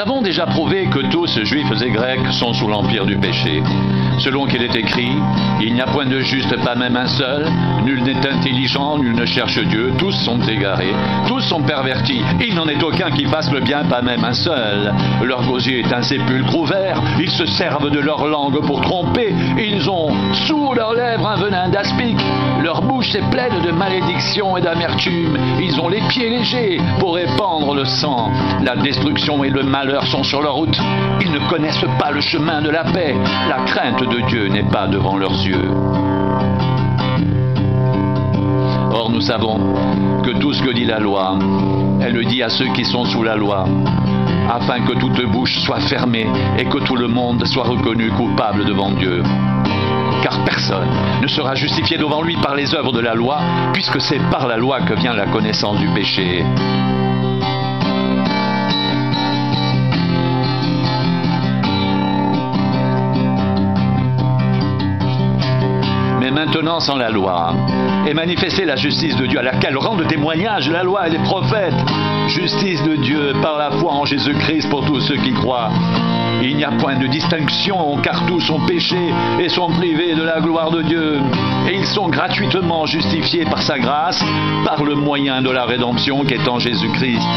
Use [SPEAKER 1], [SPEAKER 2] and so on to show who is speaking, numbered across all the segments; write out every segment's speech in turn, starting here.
[SPEAKER 1] avons déjà prouvé que tous, juifs et grecs, sont sous l'empire du péché. Selon qu'il est écrit, il n'y a point de juste, pas même un seul, nul n'est intelligent, nul ne cherche Dieu, tous sont égarés, tous sont pervertis, il n'en est aucun qui fasse le bien, pas même un seul. Leur gosier est un sépulcre ouvert, ils se servent de leur langue pour tromper, ils ont sous leurs lèvres un venin d'aspic, leur bouche est pleine de malédiction et d'amertume, ils ont les pieds légers pour répandre le sang, la destruction et le malheur sont sur leur route, ils ne connaissent pas le chemin de la paix, la crainte de Dieu n'est pas devant leurs yeux. Or nous savons que tout ce que dit la loi, elle le dit à ceux qui sont sous la loi, afin que toute bouche soit fermée et que tout le monde soit reconnu coupable devant Dieu. Car personne ne sera justifié devant lui par les œuvres de la loi, puisque c'est par la loi que vient la connaissance du péché. Mais maintenant, sans la loi, est manifestée la justice de Dieu, à laquelle rendent témoignage la loi et les prophètes. Justice de Dieu par la foi en Jésus-Christ pour tous ceux qui croient. Il n'y a point de distinction, car tous sont péchés et sont privés de la gloire de Dieu. Et ils sont gratuitement justifiés par sa grâce, par le moyen de la rédemption qui est en Jésus-Christ.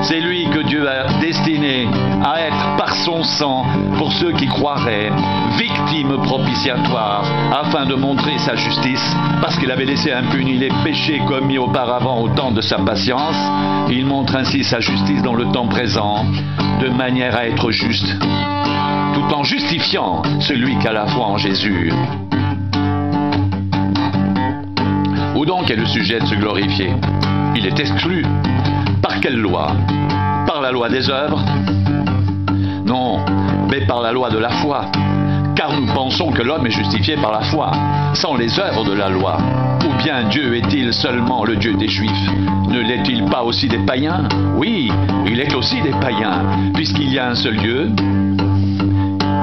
[SPEAKER 1] C'est lui que Dieu a destiné à être par son sang, pour ceux qui croiraient, victime propitiatoire, afin de montrer sa justice, parce qu'il avait laissé impunis les péchés commis auparavant au temps de sa patience. Il montre ainsi sa justice dans le temps présent, de manière à être juste, tout en justifiant celui qui a la foi en Jésus. Où donc est le sujet de se glorifier? Il est exclu. Par quelle loi? Par la loi des œuvres? Non, mais par la loi de la foi. Car nous pensons que l'homme est justifié par la foi, sans les œuvres de la loi. Ou bien Dieu est-il seulement le Dieu des Juifs? Ne l'est-il pas aussi des païens? Oui, il est aussi des païens, puisqu'il y a un seul Dieu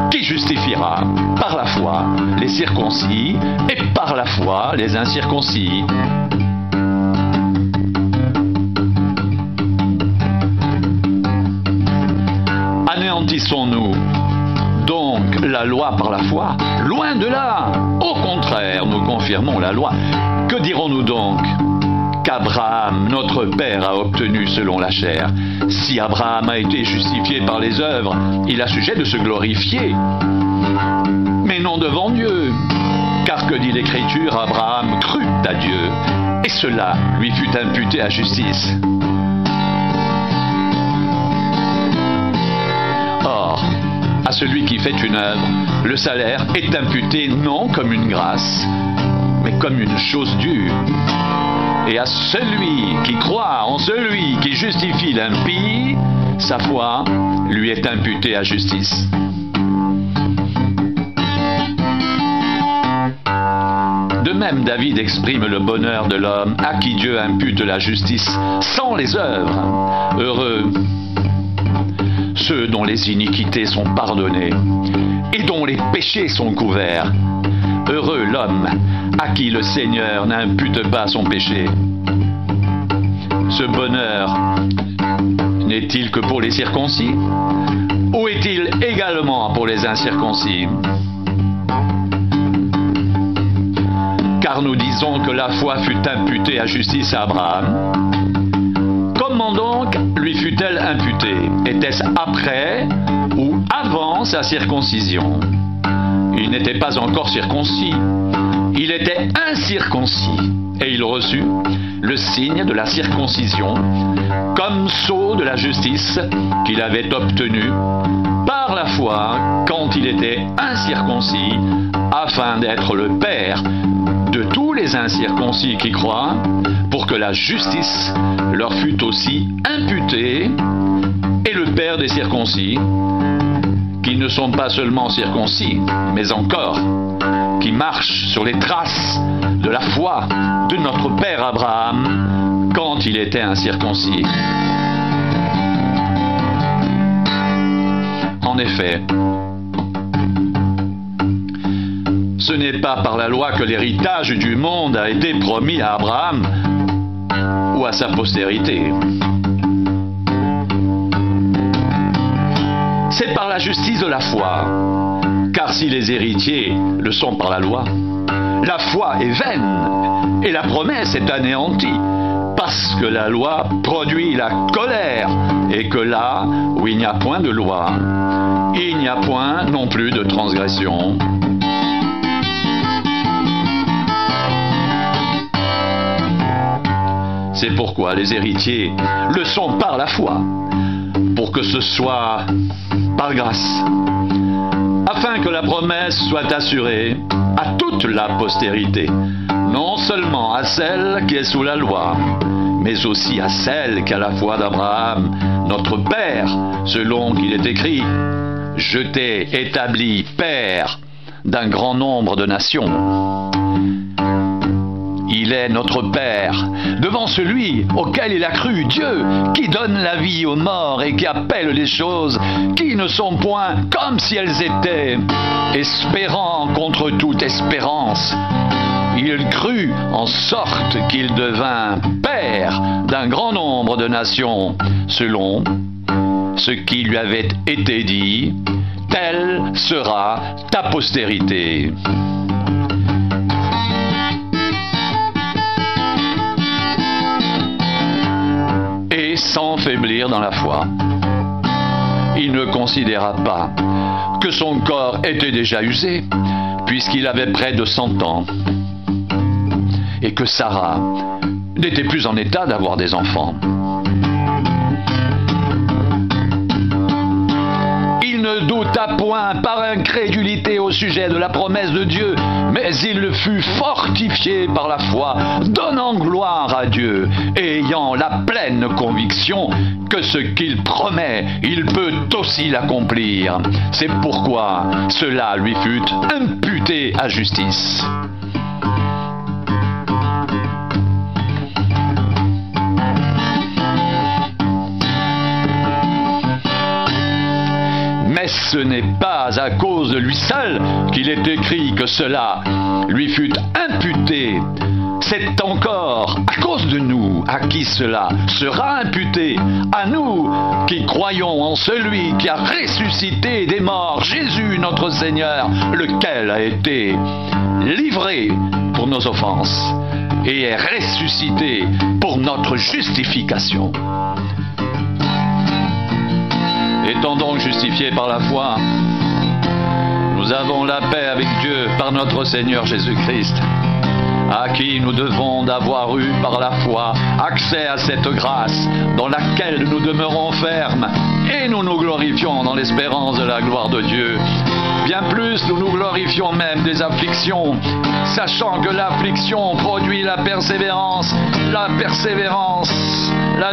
[SPEAKER 1] qui justifiera par la foi les circoncis et par la foi les incirconcis. Anéantissons-nous donc la loi par la foi? Loin de là! Au contraire, nous confirmons la loi. Que dirons-nous donc? Qu'Abraham, notre père, a obtenu selon la chair. Si Abraham a été justifié par les œuvres, il a sujet de se glorifier, mais non devant Dieu. Car que dit l'Écriture? Abraham crut à Dieu, et cela lui fut imputé à justice. Or, à celui qui fait une œuvre, le salaire est imputé non comme une grâce, mais comme une chose due. Et à celui qui croit en celui qui justifie l'impie, sa foi lui est imputée à justice. De même, David exprime le bonheur de l'homme à qui Dieu impute la justice sans les œuvres. Heureux ceux dont les iniquités sont pardonnées et dont les péchés sont couverts. Heureux l'homme à qui le Seigneur n'impute pas son péché. Ce bonheur n'est-il que pour les circoncis? Ou est-il également pour les incirconcis? Car nous disons que la foi fut imputée à justice à Abraham. Comment donc lui fut-elle imputée? Était-ce après ou avant sa circoncision? Il n'était pas encore circoncis. Il était incirconcis. Et il reçut le signe de la circoncision comme sceau de la justice qu'il avait obtenu par la foi quand il était incirconcis, afin d'être le père de tous les incirconcis qui croient, pour que la justice leur fût aussi imputée, et le père des circoncis, qui ne sont pas seulement circoncis, mais encore qui marchent sur les traces de la foi de notre père Abraham quand il était incirconcis. En effet, ce n'est pas par la loi que l'héritage du monde a été promis à Abraham ou à sa postérité. justice de la foi. Car si les héritiers le sont par la loi, la foi est vaine et la promesse est anéantie, parce que la loi produit la colère, et que là où il n'y a point de loi, il n'y a point non plus de transgression. C'est pourquoi les héritiers le sont par la foi, pour que ce soit par grâce, afin que la promesse soit assurée à toute la postérité, non seulement à celle qui est sous la loi, mais aussi à celle qui a la foi d'Abraham, notre Père, selon qu'il est écrit « Je t'ai établi Père d'un grand nombre de nations ». Il est notre Père, devant celui auquel il a cru, Dieu, qui donne la vie aux morts et qui appelle les choses qui ne sont point comme si elles étaient, espérant contre toute espérance. Il crut en sorte qu'il devint Père d'un grand nombre de nations, selon ce qui lui avait été dit, telle sera ta postérité. Et sans faiblir dans la foi, il ne considéra pas que son corps était déjà usé, puisqu'il avait près de 100 ans, et que Sarah n'était plus en état d'avoir des enfants. Il ne douta point par incrédulité au sujet de la promesse de Dieu, mais il fut fortifié par la foi, donnant gloire à Dieu, et ayant la pleine conviction que ce qu'il promet, il peut aussi l'accomplir. C'est pourquoi cela lui fut imputé à justice. Mais ce n'est pas à cause de lui seul qu'il est écrit que cela lui fut imputé. C'est encore à cause de nous à qui cela sera imputé, à nous qui croyons en celui qui a ressuscité des morts, Jésus notre Seigneur, lequel a été livré pour nos offenses et est ressuscité pour notre justification. Étant donc justifiés par la foi, nous avons la paix avec Dieu par notre Seigneur Jésus-Christ, à qui nous devons d'avoir eu par la foi accès à cette grâce dans laquelle nous demeurons fermes et nous nous glorifions dans l'espérance de la gloire de Dieu. Bien plus, nous nous glorifions même des afflictions, sachant que l'affliction produit la persévérance, la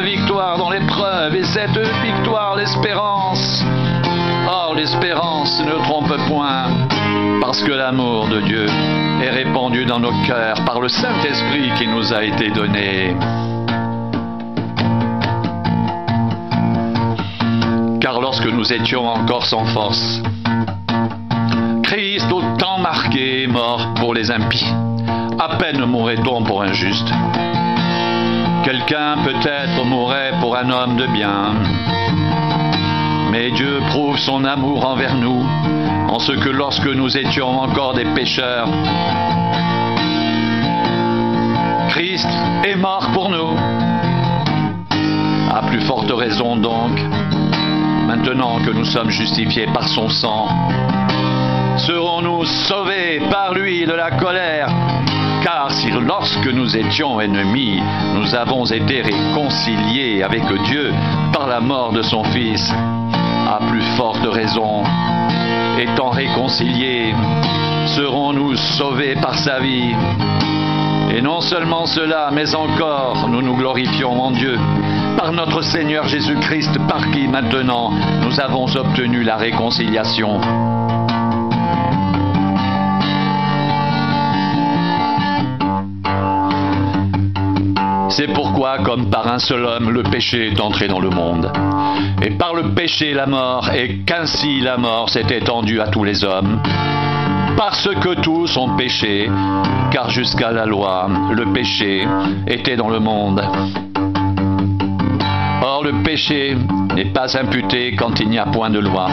[SPEAKER 1] victoire dans l'épreuve, et cette victoire, l'espérance. Or, l'espérance ne trompe point, parce que l'amour de Dieu est répandu dans nos cœurs par le Saint-Esprit qui nous a été donné. Car lorsque nous étions encore sans force, Christ, au temps marqué, est mort pour les impies. À peine mourrait-on pour un juste. Quelqu'un peut-être mourrait pour un homme de bien. Mais Dieu prouve son amour envers nous, en ce que lorsque nous étions encore des pécheurs, Christ est mort pour nous. À plus forte raison donc, maintenant que nous sommes justifiés par son sang, serons-nous sauvés par lui de la colère. Car si lorsque nous étions ennemis, nous avons été réconciliés avec Dieu par la mort de son Fils, à plus forte raison, étant réconciliés, serons-nous sauvés par sa vie. Et non seulement cela, mais encore nous nous glorifions en Dieu, par notre Seigneur Jésus-Christ, par qui maintenant nous avons obtenu la réconciliation. C'est pourquoi, comme par un seul homme, le péché est entré dans le monde. Et par le péché, la mort, et qu'ainsi la mort s'est étendue à tous les hommes. Parce que tous ont péché, car jusqu'à la loi, le péché était dans le monde. Or, le péché n'est pas imputé quand il n'y a point de loi.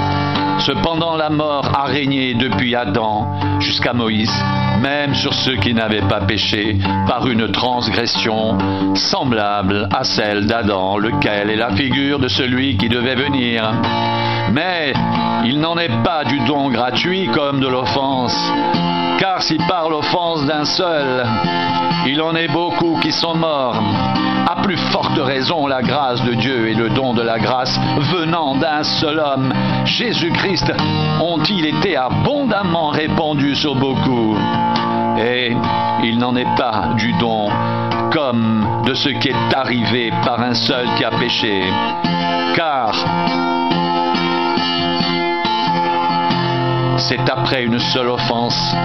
[SPEAKER 1] Cependant la mort a régné depuis Adam jusqu'à Moïse, même sur ceux qui n'avaient pas péché, par une transgression semblable à celle d'Adam, lequel est la figure de celui qui devait venir. Mais il n'en est pas du don gratuit comme de l'offense, car si par l'offense d'un seul, il en est beaucoup qui sont morts, à plus forte raison la grâce de Dieu et le don de la grâce venant d'un seul homme, Jésus-Christ, ont-ils été abondamment répandus sur beaucoup. Et il n'en est pas du don comme de ce qui est arrivé par un seul qui a péché, car c'est après une seule offense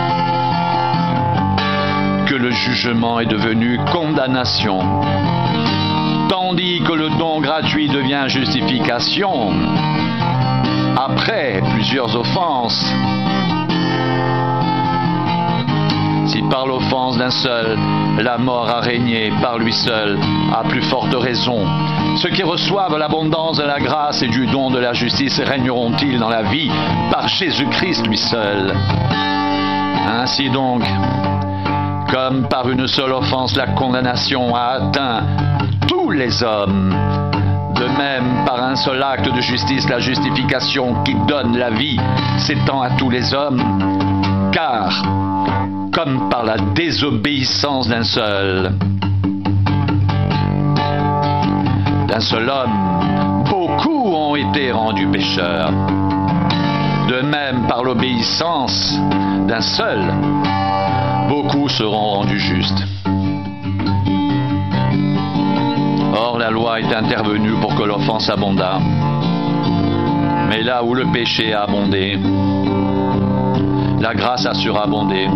[SPEAKER 1] que le jugement est devenu condamnation, tandis que le don gratuit devient justification après plusieurs offenses. Si par l'offense d'un seul, la mort a régné par lui seul, à plus forte raison, ceux qui reçoivent l'abondance de la grâce et du don de la justice régneront-ils dans la vie par Jésus-Christ lui seul. Ainsi donc, comme par une seule offense la condamnation a atteint tous les hommes, de même par un seul acte de justice la justification qui donne la vie s'étend à tous les hommes, car comme par la désobéissance d'un seul homme, beaucoup ont été rendus pécheurs. De même, par l'obéissance d'un seul, beaucoup seront rendus justes. Or, la loi est intervenue pour que l'offense abondât. Mais là où le péché a abondé, la grâce a surabondé.